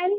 n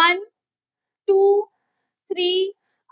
1 2 3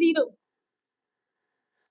0.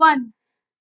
1.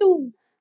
2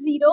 0،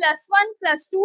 +1 +2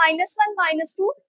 -1 -2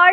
R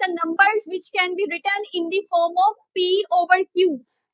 the numbers which can be written in the form of P over Q.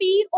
P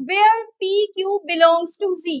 where P Q belongs to Z.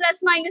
+-1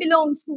belongs to،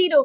0.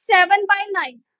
7/9.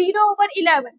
0/11.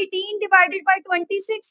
18/26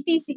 etc.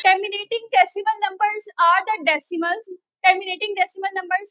Terminating decimal numbers are the decimals. Terminating decimal numbers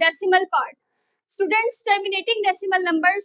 decimal part. Students, terminating decimal numbers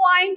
point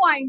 point,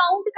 count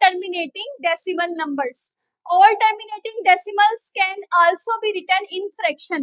Terminating decimal numbers. All terminating decimals can also be written in fraction.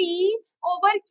P over Q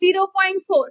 0.4.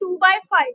2/5.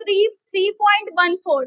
3.14.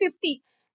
50.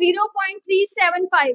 0.375.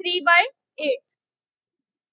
3/8.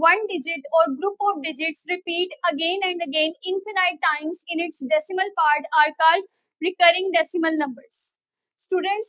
one digit or group of digits repeat again and again infinite times in its decimal part are called recurring decimal numbers. Students,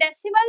decimal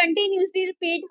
continuously repeat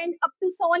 and up to so on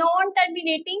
non terminating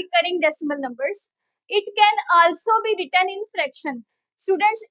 recurring decimal numbers. It can also be written in fraction. Students,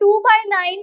2/9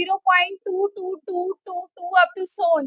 0.22222 up to so on,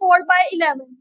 4/11.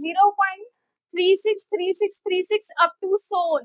0.363636 up to so on.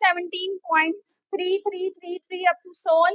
17.3333 up to so on.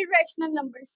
irrational numbers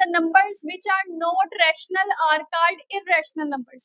the numbers which are not rational are called irrational numbers.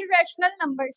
irrational numbers.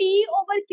P over Q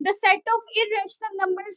The set of irrational numbers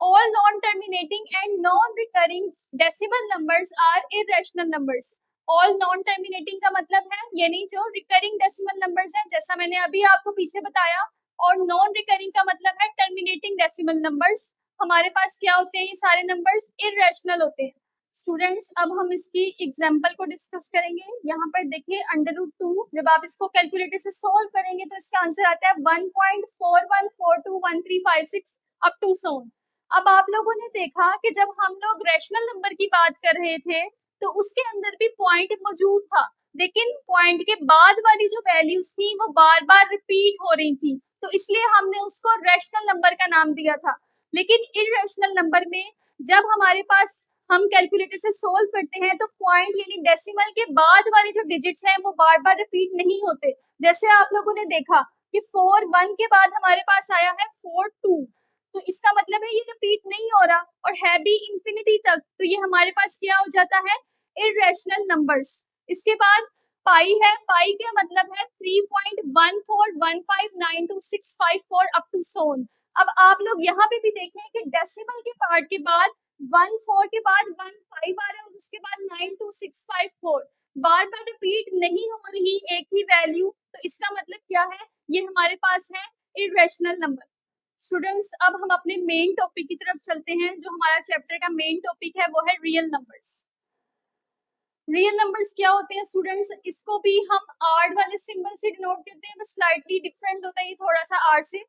All non-terminating and non-recurring decimal numbers are irrational numbers. All non-terminating का मतलब है यानी जो recurring decimal numbers हैं, जैसा मैंने अभी आपको पीछे बताया, और non-recurring का मतलब है terminating decimal numbers. हमारे पास क्या होते हैं? ये सारे numbers irrational होते हैं. स्टूडेंट्स, अब हम इसकी एग्जाम्पल को डिस्कस करेंगे. यहाँ पर देखिए √2, जब आप इसको कैलकुलेटर से सोल्व करेंगे तो इसका आंसर आता है 1.41421356 अप टू सो ऑन. अब आप लोगों ने देखा कि जब हम लोग रैशनल नंबर की बात कर रहे थे तो उसके अंदर भी पॉइंट मौजूद था, लेकिन पॉइंट के बाद वाली जो वैल्यूज थी वो बार बार रिपीट हो रही थी, तो इसलिए हमने उसको रैशनल नंबर का नाम दिया था. लेकिन इररेशनल नंबर में जब हमारे पास हम कैलकुलेटर से सोल्व करते हैं तो पॉइंट यानी डेसिमल के बाद वाले जो डिजिट्स हैं वो बार बार रिपीट नहीं होते. जैसे आप लोगों ने देखा कि 4 1 के बाद हमारे पास आया है 4 2, तो इसका मतलब है ये रिपीट नहीं हो रहा और है भी इंफिनिटी तक, तो ये हमारे पास क्या हो जाता है? Irrational numbers. इसके बाद पाई है. पाई का मतलब है 3.14159265 अप टू सो ऑन. अब आप लोग यहाँ पे भी देखें कि डेसिमल के पार्ट के बाद 1 4 के बाद 1 5 आ रहा है और उसके बाद 92654 बार बार रिपीट नहीं हो रही एक ही वैल्यू, तो इसका मतलब क्या है? ये हमारे पास है इररेशनल नंबर. स्टूडेंट्स, अब हम अपने मेन टॉपिक की तरफ चलते हैं. जो हमारा चैप्टर का मेन टॉपिक है वो है रियल नंबर्स. रियल नंबर्स क्या होते हैं स्टूडेंट्स? इसको भी हम आर वाले सिंबल से डिनोट करते हैं, बस स्लाइटली डिफरेंट होता है ये थोड़ा सा आर से.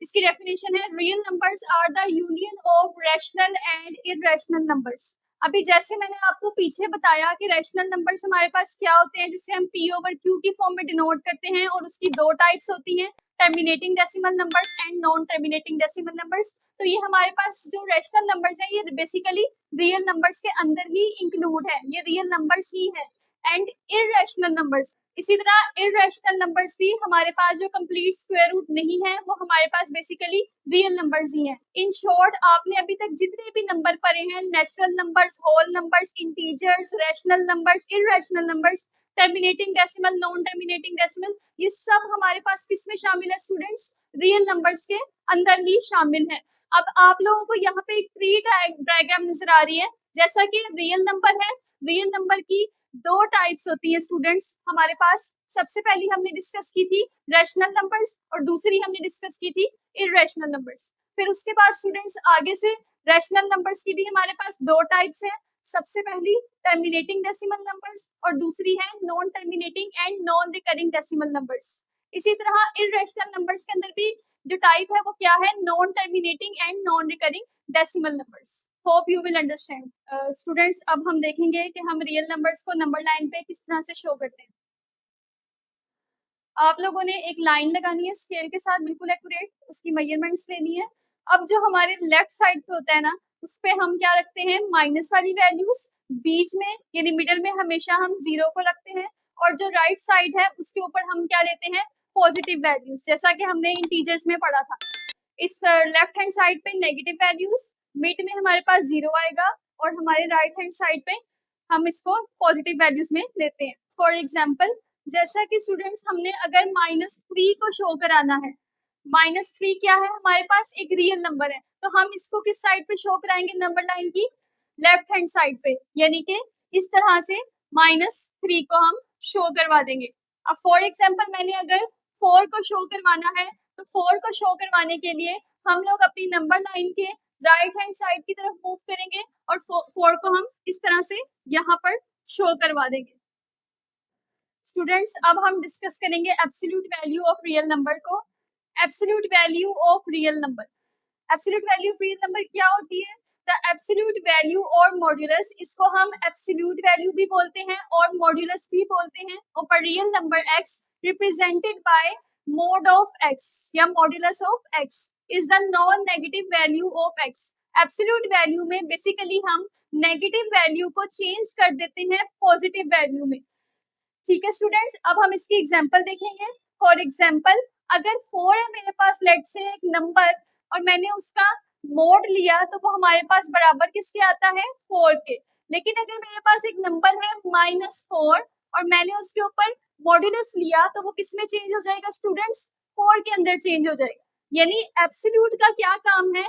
इसकी डेफिनेशन है real numbers are the union of rational and irrational numbers. अभी जैसे मैंने आपको पीछे बताया कि रैशनल नंबर्स हमारे पास क्या होते हैं, जिसे हम पी ओवर क्यू की फॉर्म में डिनोट करते हैं, और उसकी दो टाइप्स होती हैं, terminating decimal numbers and non terminating decimal numbers. तो ये हमारे पास जो रैशनल नंबर्स हैं ये बेसिकली रियल नंबर्स के अंदर ही इंक्लूड है, ये रियल नंबर्स ही है. एंड इररेशनल नंबर्स, इसी तरह इररेशनल नंबर्स भी हमारे पास जो कंप्लीट स्क्वायर रूट नहीं है वो हमारे पास बेसिकली रियल नंबर्स ही हैं. इन शॉर्ट, आपने अभी तक जितने भी नंबर पढ़े हैं, natural numbers, whole numbers, integers, rational numbers, irrational numbers, terminating decimal, non terminating decimal, ये सब हमारे पास किस में शामिल है स्टूडेंट्स? रियल नंबर्स के अंदर ही शामिल है. अब आप लोगों को यहाँ पे एक ट्री डायग्राम नजर आ रही है. जैसा कि रियल नंबर है, रियल नंबर की दो टाइप्स होती है स्टूडेंट्स हमारे पास. सबसे पहली हमने डिस्कस की थी रैशनल नंबर्स और दूसरी हमने डिस्कस की थी इररेशनल नंबर्स. फिर उसके बाद स्टूडेंट्स आगे से रैशनल नंबर्स की भी हमारे पास दो टाइप्स है. सबसे पहली टर्मिनेटिंग डेसिमल नंबर्स और दूसरी है non terminating and non recurring decimal numbers. इसी तरह इररेशनल नंबर्स के अंदर भी जो टाइप है वो क्या है? Non terminating and non recurring decimal numbers. Hope you will understand. Students, अब हम देखेंगे कि हम रियल नंबर्स को नंबर लाइन पे किस तरह से शो करते हैं. आप लोगों ने एक लाइन लगानी है स्केल के साथ बिल्कुल एक्यूरेट, उसकी मेजरमेंट्स लेनी है. अब जो हमारे लेफ्ट साइड पे होता है ना, उस पे हम क्या रखते हैं? माइनस वाली वैल्यूज. बीच में यानी मिडल में हमेशा हम 0 को रखते हैं, और जो राइट साइड है उसके ऊपर हम क्या लेते हैं? पॉजिटिव वैल्यूज, जैसा कि हमने इंटीजर्स में पढ़ा था. इस लेफ्ट हैंड साइड पे नेगेटिव वैल्यूज, मिड में हमारे पास 0 आएगा, और हमारे राइट हैंड साइड पे हम इसको पॉजिटिव वैल्यूज में लेते हैं. फॉर एग्जाम्पल, जैसा कि स्टूडेंट्स हमने अगर -3 को शो कराना है, -3 क्या है? हमारे पास एक रियल नंबर है, तो हम इसको किस साइड पे शो कराएंगे? नंबर लाइन की लेफ्ट हैंड साइड पे, यानी कि इस तरह से -3 को हम शो करवा देंगे. अब फॉर एग्जाम्पल मैंने अगर 4 को शो करवाना है, तो 4 को शो करवाने के लिए हम लोग अपनी नंबर लाइन के राइट हैंड साइड की तरफ मूव करेंगे और 4 को हम इस तरह से यहाँ पर शो करवा देंगे. स्टूडेंट्स, अब हम डिस्कस करेंगे absolute value of real number को. Absolute value of real number, absolute value of real number क्या होती है? द एब्सोल्यूट वैल्यू और मॉड्यूलस, इसको हम एब्सोल्यूट वैल्यू भी बोलते हैं और मॉड्यूलस भी बोलते हैं. Of a real number x represented by mode of x या modulus of x is the non negative value of x. Absolute value में बेसिकली हम नेगेटिव वैल्यू को चेंज कर देते हैं पॉजिटिव वैल्यू में. ठीक है स्टूडेंट्स, अब हम इसकी एग्जांपल देखेंगे. फॉर एग्जांपल, अगर 4 है मेरे पास लेट से एक नंबर, और मैंने उसका मोड लिया तो वो हमारे पास बराबर किसके आता है? 4 के. लेकिन अगर मेरे पास एक नंबर है -4 और मैंने उसके ऊपर मॉड्यूलस लिया तो वो किस में चेंज हो जाएगा स्टूडेंट्स? 4 के अंदर चेंज हो जाएगा. यानी एब्सोल्यूट का क्या काम है?